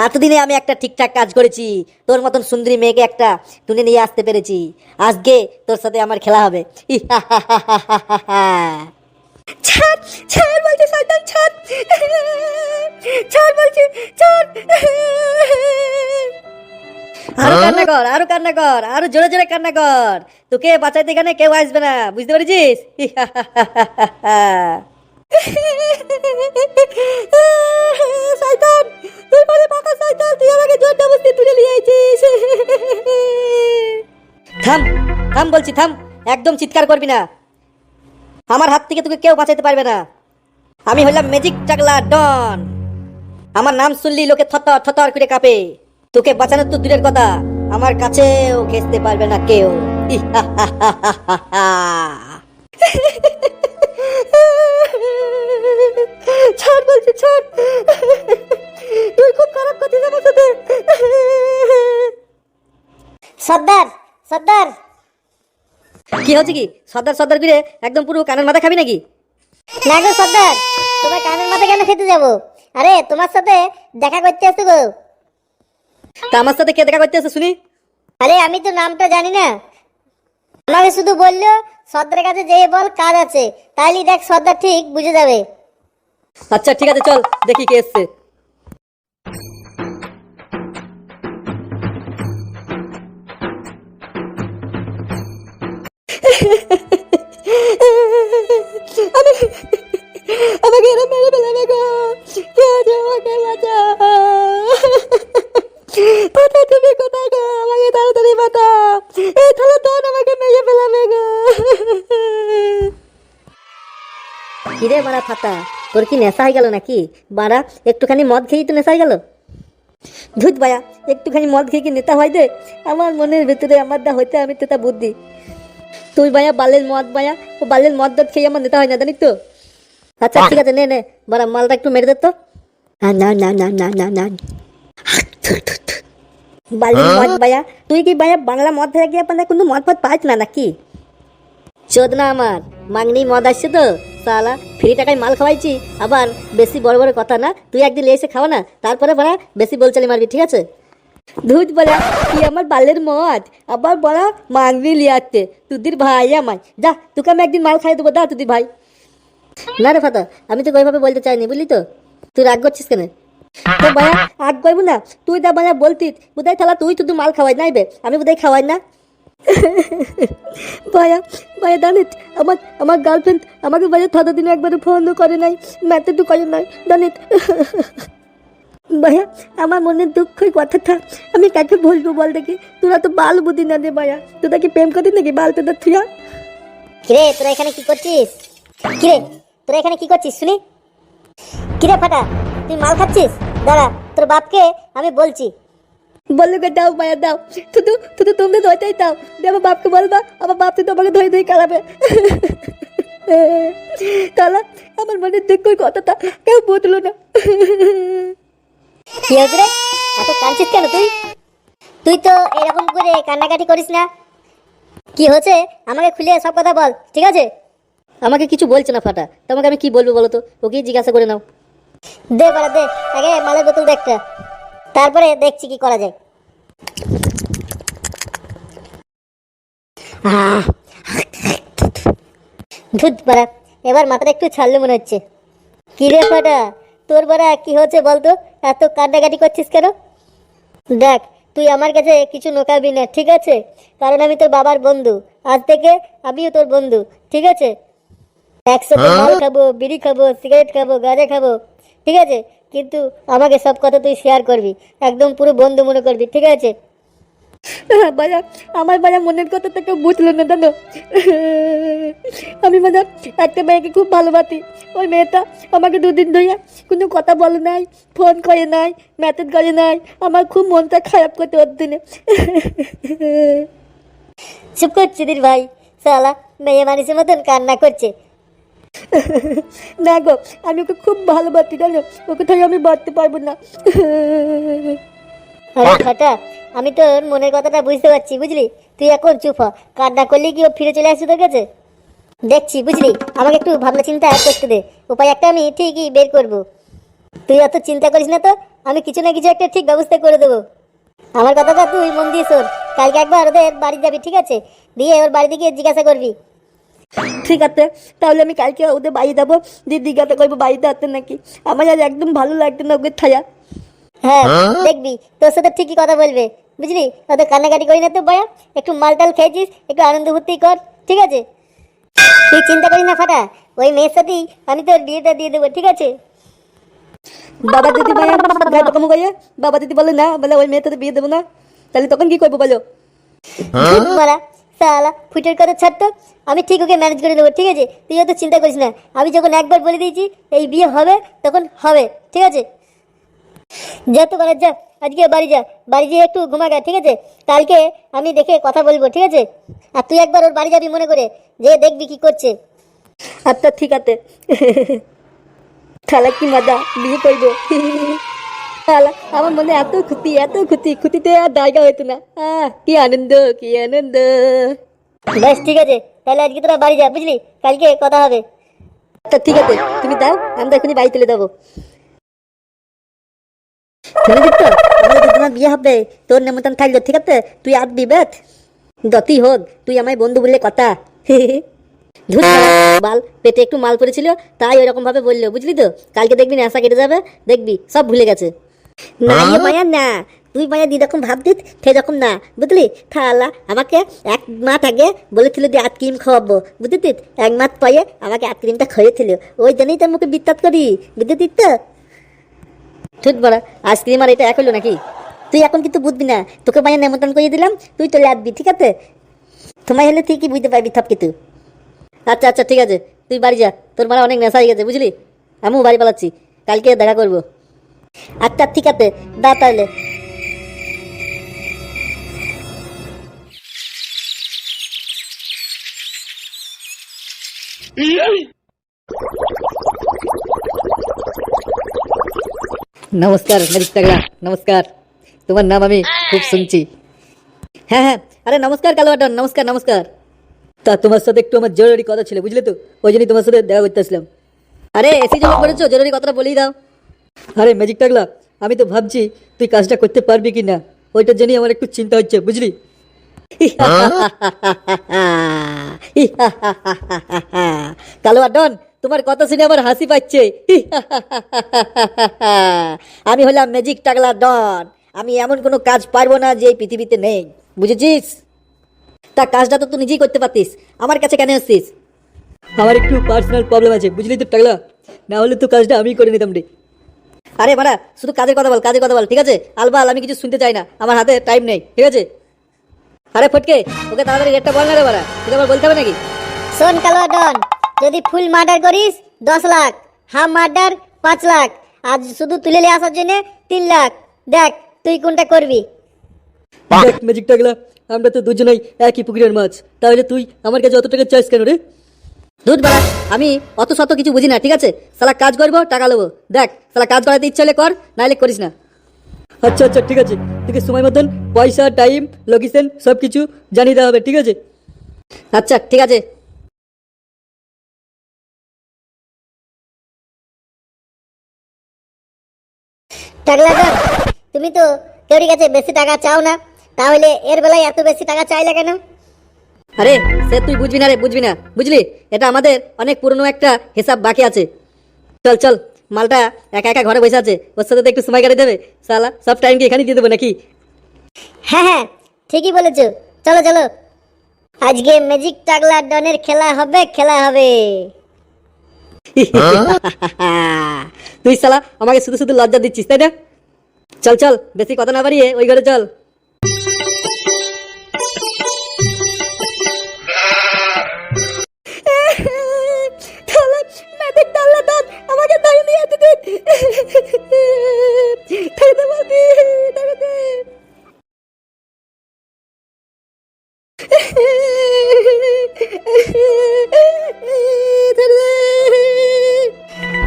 এতদিনে আমি একটা ঠিকঠাক কাজ করেছি, তোর মতন সুন্দরী মেয়েকে একটা তুলে নিয়ে আসতে পেরেছি। আজকে তোর সাথে আমার খেলা হবে। ছাড় ছাড় বলছি, শয়তান ছাড়, ছাড় বলছি, ছাড়। আরো কান্না কর, আরো কান্না কর, আরো জোরে জোরে কান্না কর। তোকে বাঁচাইতে এখানে কেউ আসবে না, বুঝতে পেরেছিস? শয়তান, তুই বলে পাকা শয়তান, তুই আমাকে জোর জবরদস্তি তুলে নিয়ে আইছিস। থাম থাম বলছি, থাম, একদম চিৎকার করবি না। আমার হাত থেকে তোকে কেউ বাঁচাইতে পারবে না। আমি হলাম ম্যাজিক টাকলা ডন। আমার নাম শুনলি লোকে থরথর থরথর করে কাঁপে। তোকে বাঁচানোর তো দূরের কথা, আমার কাছেও ঘেঁচতে পারবে না কেউ। ছাড় বলছি, ছাড়, তুই খুব খারাপ করছিস আমার সাথে। সর্দার সর্দার, কি হচ্ছে কি? সর্দার সর্দার করে একদম পুরো কানের মাথা খাবি নাকি? না গো সর্দার, তোমার কানের মাথা কেন খেতে যাবো? আরে তোমার সাথে দেখা করতে আসতো গো। তা আমার সাথে কে দেখা করতে আসে শুনি? আরে আমি তো নামটা জানি না, আমাকে শুধু বললো সর্দারের কাছে যেয়ে বল কাজ আছে, তাইলে দেখ সর্দার ঠিক বুঝে যাবে। আচ্ছা ঠিক আছে, চল দেখি কে এসছে। আমাকে এরা মেরে ফেলাবে গো, কে আছে আমাকে বাঁচাও। পাতা তুমি কোথায় গো? আমাকে তাড়াতাড়ি বাঁচাও, এই থালা দন আমাকে মেরে ফেলাবে গো। কিরে মারা ফাতা, তোর কি নেশা হয়ে গেল নাকি? বাড়া একটুখানি মদ খেয়েই তো নেশা হয়ে গেল। ধুত বায়া, একটুখানি মদ খেয়ে কি নেতা হয় দে? আমার মনের ভেতরে আমার দা হইতে আমি তো তা বুদ্ধি। তুই বায়া বালের মদ, বায়া ও বালের মদ দত খেয়ে আমার নেতা হয় না, জানিস তো? আচ্ছা ঠিক আছে, নে নে বাড়া মালটা একটু মেরে দে তো। না না না না না না না, বালের মদ বায়া, তুই কি বায়া বাংলা মদ ধরে গিয়ে আপনার কোনো মদ ফদ পাইছ না নাকি? চোদ না আমার মাগনি মদ আসছে তো সালা, ফ্রি টাকায় মাল খাওয়াইছি। আবার বেশি বড় বড় কথা না, তুই একদিন এসে খাওয়া না, তারপরে বড়া বেশি বলচালি মারবি, ঠিক আছে? ধুত বলা, তুই আমার বালের মদ আবার বড়া মাগনি লিয়াতে। তুদির ভাই আমার, যা তোকে আমি একদিন মাল খাই দেবো, দা তুদির ভাই। না রে ফাতা, আমি তো ওইভাবে বলতে চাইনি, বুঝলি তো? তুই রাগ করছিস কেন? তো ভাইয়া আগ করবো না, তুই দা ভাইয়া বলতিস বোধহয় থালা তুই শুধু মাল খাওয়াই নাই বে, আমি বোধহয় খাওয়াই না। ভাইয়া ভাইয়া জানিস, আমার আমার গার্লফ্রেন্ড আমাকে ভাইয়া থাদা দিনে একবারে ফোনও করে নাই, মেসেজও করে নাই, জানিস? ভাইয়া আমার মনের দুঃখই কথাটা আমি কাকে বলবো বল দেখি? তোরা তো বাল বুদ্ধি না দে ভাইয়া, তোরা কি প্রেম করতিস নাকি বাল তোদের থুয়া? কিরে তোরা এখানে কি করছিস? কিরে তোরা এখানে কি করছিস শুনি? কিরে ফাটা, তুই মাল খাচ্ছিস? দাঁড়া, তোর বাপকে আমি বলছি। বললো কে দাও ভাইয়া দাও, শুধু শুধু তুমি ধরতেই দাও, দিয়ে আমার বাপকে বলবা, আমার বাপ তো তোমাকে ধরে ধরে কালাবে। তাহলে আমার মনের দুঃখই কথাটা কেউ বুঝলো না। কি হয়েছে রে, এত কাঁদছিস কেন তুই? তুই তো এরকম করে কান্নাকাটি করিস না। কি হয়েছে আমাকে খুলে সব কথা বল, ঠিক আছে? আমাকে কিছু বলছে না ফাটা, তোমাকে আমি কি বলবো বলো তো? ওকেই জিজ্ঞাসা করে নাও। দে বাড়া দে, আগে মালের বোতল দে একটা, তারপরে দেখছি কি করা যায়। ধুত বাড়া, এবার মাথাটা একটু ছাড়লো মনে হচ্ছে। কি রে ফাটা, তোর বাড়া কি হচ্ছে বলতো? এত কান্নাকাটি করছিস কেন? দেখ, তুই আমার কাছে কিছু নোকাবি না, ঠিক আছে? কারণ আমি তোর বাবার বন্ধু, আজ থেকে আমিও তোর বন্ধু, ঠিক আছে? একসাথে মাল খাবো, বিড়ি খাবো, সিগারেট খাবো, গাঁজা খাবো, ঠিক আছে? কিন্তু আমাকে সব কথা তুই শেয়ার করবি, একদম পুরো বন্ধু মনে করবি, ঠিক আছে? বাজা, আমার বাজা মনের কথা তো কেউ বুঝলো না জানো। আমি বাজা একটা মেয়েকে খুব ভালোবাসি, ওই মেয়েটা আমাকে দুদিন ধরে কোনো কথা বলে নাই, ফোন করে নাই, মেসেজ করে নাই, আমার খুব মনটা খারাপ করতে ওর দিনে। চুপ করছি দির ভাই, সালা মেয়ে মানুষের মতন কান্না করছে। না গো, আমি ওকে খুব ভালোবাসি জানো, ওকে থেকে আমি বাঁচতে পারবো না। আরে ফাটা, আমি তোর মনের কথাটা বুঝতে পারছি, বুঝলি? তুই এখন চুপ হ, কান্না করলে কি ও ফিরে চলে আসছে তোর কাছে? দেখছি, বুঝলি? আমাকে একটু ভাবনা চিন্তা করতে দে, উপায় একটা আমি ঠিকই বের করব। তুই অত চিন্তা করিস না তো, আমি কিছু না কিছু একটা ঠিক ব্যবস্থা করে দেবো। আমার কথাটা তুই মন দিয়ে শোন। কালকে একবার ওদের বাড়ি যাবি, ঠিক আছে? দিয়ে ওর বাড়িতে গিয়ে জিজ্ঞাসা করবি। ঠিক আছে, তাহলে আমি কালকে ওদের বাড়ি যাবো, দিয়ে জিজ্ঞাসা করবো বাড়িতে আসতেন নাকি। আমার আজ একদম ভালো লাগতো না ওকে ছায়া। হ্যাঁ, দেখবি তোর সাথে ঠিকই কথা বলবে, বুঝলি? ওদের কান্নাকাটি করি না তো বয়া, একটু মালটাল খেয়েছিস, একটু আনন্দ ফুর্তি কর, ঠিক আছে? তুই চিন্তা করিস না ফাটা, ওই মেয়ের সাথেই আমি তোর বিয়েটা দিয়ে দেবো, ঠিক আছে? বাবা দিদি ভাইয়া গায়ে কম করে বাবা দিদি বলে না, বলে ওই মেয়ের সাথে বিয়ে দেবো না, তাহলে তখন কি করবো বলো? ধুর মারা সালা, ফুটের কথা ছাড় তো, আমি ঠিক ওকে ম্যানেজ করে দেবো, ঠিক আছে? তুই অত চিন্তা করিস না, আমি যখন একবার বলে দিয়েছি এই বিয়ে হবে তখন হবে, ঠিক আছে? যা তো বাড়ি যা, আজকে বাড়ি যা, বাড়ি গিয়ে একটু ঘুমাগা, ঠিক আছে? কালকে আমি দেখে কথা বলবো, ঠিক আছে? আর তুই একবার ওর বাড়ি যাবি মনে করে, যে দেখবি কি করছে। আচ্ছা ঠিক আছে। খালা কি মজা, বিয়ে করবো। খালা আমার মনে এত খুশি, খুশিতে আর জায়গা হইতো না। কি আনন্দ, কি আনন্দ। বেশ ঠিক আছে, তাহলে আজকে তোরা বাড়ি যা, বুঝলি? কালকে কথা হবে। আচ্ছা ঠিক আছে, তুমি দাও, আমরা এখনই বাড়ি তুলে দেবো। শুনেছিস তো, আমাদের তোমার বিয়ে হবে, তোর নেমন্তন্ন থাকলো, ঠিক আছে? তুই আসবি বেশ, যতই হোক তুই আমার বন্ধু বললে কথা। ধুর বাল, পেটে একটু মাল পড়েছিল তাই ওইরকম ভাবে বললো, বুঝলি তো? কালকে দেখবি নেশা কেটে যাবে, দেখবি সব ভুলে গেছে। না ইয়ে মায়া না, তুই মায়া যেরকম ভাবতিস সেরকম না, বুঝলি? খালা আমাকে এক মাস আগে বলেছিল যে আইসক্রিম খাওয়াবো, বুঝতিস? এক মাস পরে আমাকে আইসক্রিমটা খাইয়েছিল, ওই জন্যই তো মুখে বিত্তাত করি, বুঝতিস তো? ঠিক বলা, আইসক্রিম আর এটা এক হলো নাকি? তুই এখন কিন্তু বুঝবি না, তোকে মায়া নেমন্তন্ন করিয়ে দিলাম, তুই চলে আসবি, ঠিক আছে? তোমায় হলে তুই কি বুঝতে পারবি সব কিছু। আচ্ছা আচ্ছা ঠিক আছে, তুই বাড়ি যা, তোর মারা অনেক নেশা হয়ে গেছে, বুঝলি? আমিও বাড়ি পালাচ্ছি, কালকে দেখা করবো। আচ্ছা ঠিক আছে, দা তাহলে। নমস্কার মেরিক টাগলা, নমস্কার। তোমার নাম আমি খুব শুনছি। হ্যাঁ হ্যাঁ, আরে নমস্কার কালো বাটন, নমস্কার নমস্কার। তা তোমার সাথে একটু আমার জরুরি কথা ছিল, বুঝলে তো? ওই জন্যই তোমার সাথে দেখা করতে আসলাম। আরে এসি যখন করেছো, জরুরি কথাটা বলেই দাও। আরে ম্যাজিক টাগলা, আমি তো ভাবছি তুই কাজটা করতে পারবি কি না, ওইটার জন্যই আমার একটু চিন্তা হচ্ছে, বুঝলি? কালো বাটন, তোমার কথা শুনে আমার হাসি পাচ্ছে। আমি হলাম ম্যাজিক টাগলা ডন, আমি এমন কোনো কাজ পারবো না যে এই পৃথিবীতে নেই, বুঝেছিস? তা কাজটা তো তুই নিজেই করতে পারতিস, আমার কাছে কেন আসছিস? আমার একটু পার্সোনাল প্রবলেম আছে, বুঝলি তো টাগলা, না হলে তো কাজটা আমিই করে নিতাম রে। আরে বাড়া, শুধু কাজের কথা বল, কাজের কথা বল, ঠিক আছে? আলবাল আমি কিছু শুনতে চাই না, আমার হাতে টাইম নেই, ঠিক আছে? আরে ফটকে, ওকে তাড়াতাড়ি রেটটা বল না রে বাড়া, তোকে আবার বলতে হবে নাকি? শোন কালো ডন, যদি ফুল মার্ডার করিস 10 লাখ, হাফ মার্ডার 5 লাখ, আর শুধু তুলে নিয়ে আসার জন্য 3 লাখ। দেখ তুই কোনটা করবি। দেখ ম্যাজিক টাগলা, আমরা তো দুজনেই একই পুকুরের মাছ, তাহলে তুই আমার কাছে অত টাকা চাইছ কেন রে? দুধ বাড়া, আমি অত শত কিছু বুঝি না, ঠিক আছে? সালা কাজ করবো, টাকা নেবো। দেখ সালা কাজ করাতে ইচ্ছা হলে কর, নাহলে করিস না। আচ্ছা আচ্ছা ঠিক আছে, তোকে সময় মতন পয়সা, টাইম, লোকেশন সব কিছু জানিয়ে দেওয়া হবে, ঠিক আছে? আচ্ছা ঠিক আছে। টাকলা ডন, তুমি তো কেউর কাছে বেশি টাকা চাও না, তাহলে এর বেলায় এত বেশি টাকা চাইলে কেন? আরে সে তুই বুঝবি না রে, বুঝবি না, বুঝলি? এটা আমাদের অনেক পুরনো একটা হিসাব বাকি আছে। চল চল, মালটা একা একা ঘরে বসে আছে, ওর সাথে তো একটু সময় কাটিয়ে দেবে। সালা সব টাইম কি এখানে দিয়ে দেবো নাকি? হ্যাঁ হ্যাঁ, ঠিকই বলেছো, চলো চলো, আজকে ম্যাজিক টাকলা ডনের খেলা হবে, খেলা হবে। তুই সালা আমাকে শুধু শুধু লজ্জা দিচ্ছিস, তাই না? চল চল, বেশি কথা না বাড়িয়ে ওই ঘরে চল। আমাকে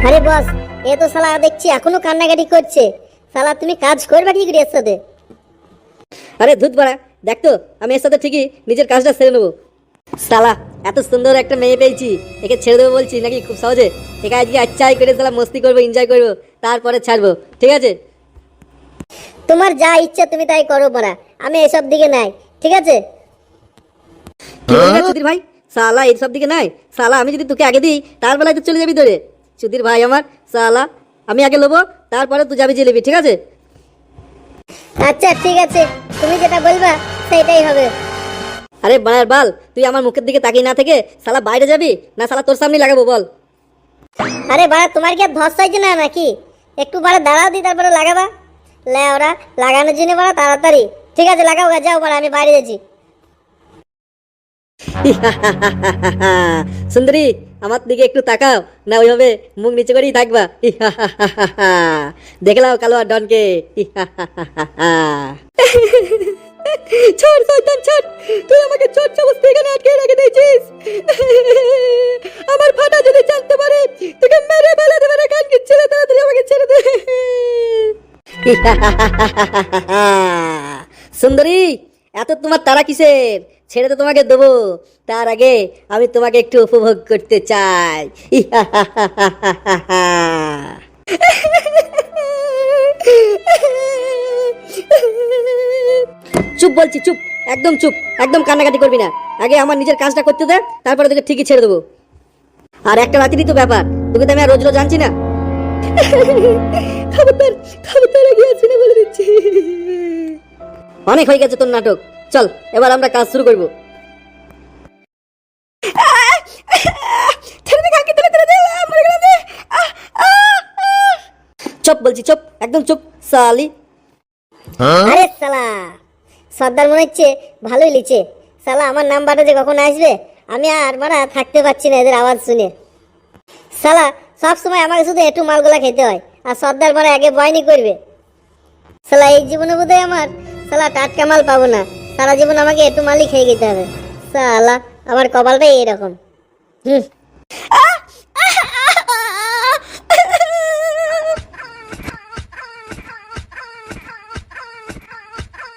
আরে বস, এ তো শালা দেখছি এখনো কান্নাকাটি করছে। শালা তুমি কাজ করবে কি করে এর সাথে? আরে ধুত বাড়া, দেখ তো আমি এর সাথে ঠিকই নিজের কাজটা সেরে নেবো। সালা এত সুন্দর একটা মেয়ে পেয়েছি, একে ছেড়ে দেবো বলছি নাকি খুব সহজে? একে আজকে আচ্ছাই করে সালা মস্তি করবো, এনজয় করবো, তারপরে ছাড়বো, ঠিক আছে? তোমার যা ইচ্ছা তুমি তাই করো বড়া, আমি এসব দিকে নাই, ঠিক আছে? কি বললি চুদির ভাই? সালা এইসব দিকে নাই? সালা আমি যদি তোকে আগে দিই তার বেলায় তো চলে যাবি ধরে। চুদির ভাই আমার, সালা আমি আগে নেবো, তারপরে তুই যাবি জেলেবি, ঠিক আছে? আচ্ছা ঠিক আছে, তুমি যেটা বলবা সেটাই হবে। আরে বাড়ার বাল, তুই আমার মুখের দিকে তাকিয়ে না থেকে সালা বাইরে যাবি না সালা তোর সামনে লাগাবো বল? আরে বাড়া, তোমার কি আর ধস চাইছে না নাকি? একটু বাড়া দাঁড়াও দি, তারপরে লাগাবা। লে ওরা লাগানোর জন্য বাড়া তাড়াতাড়ি। ঠিক আছে লাগাও গা, যাও বাড়া, আমি বাইরে যাচ্ছি। সুন্দরী আমার দিকে একটু তাকাও না, ওইভাবে মুখ নিচে করেই থাকবা। দেখলাও কালো আর ডনকে। ছাড় শয়তান ছাড়, তুই আমাকে চোট চামচ এখানে আটকে রেখে দিয়েছিস। আমার ফাটা যদি জানতে পারে তোকে মেরে ফেলে দেবে রে, কানকে ছেড়ে তাড়াতাড়ি আমাকে ছেড়ে দে। সুন্দরী এত তোমার তারা কিসের? ছেড়ে তো তোমাকে দেবো, তার আগে আমি তোমাকে একটু উপভোগ করতে চাই। চুপ বলছি, চুপ, একদম চুপ, একদম কান্নাকাটি করবি না। আগে আমার নিজের কাজটা করতে দে, তারপরে তোকে ঠিকই ছেড়ে দেবো। আর একটা রাতেরই তো ব্যাপার, তোকে তো আমি আর রোজ রোজ জানছি না। খবরদার খবরদার, আগে আসবি না বলে দিচ্ছি। অনেক হয়ে গেছে তোর নাটক, চল এবার আমরা কাজ শুরু করবো। চুপ বলছি, চুপ, একদম চুপ সালি। আরে শালা, সর্দার মনে হচ্ছে ভালোই লিচে। শালা আমার নাম্বারটা যে কখন আসবে, আমি আর বাড়া থাকতে পারছি না এদের আওয়াজ শুনে। শালা সব সময় আমাকে শুধু একটু মালগুলা খেতে হয়, আর সর্দার বাড়া আগে বয়নি করবে। শালা এই জীবনে বোধহয় আমার শালা টাটকা মাল পাবো না, সারা জীবন আমাকে একটু মালই খেয়ে খেতে হবে। শালা আমার কপালটাই এরকম। হুম।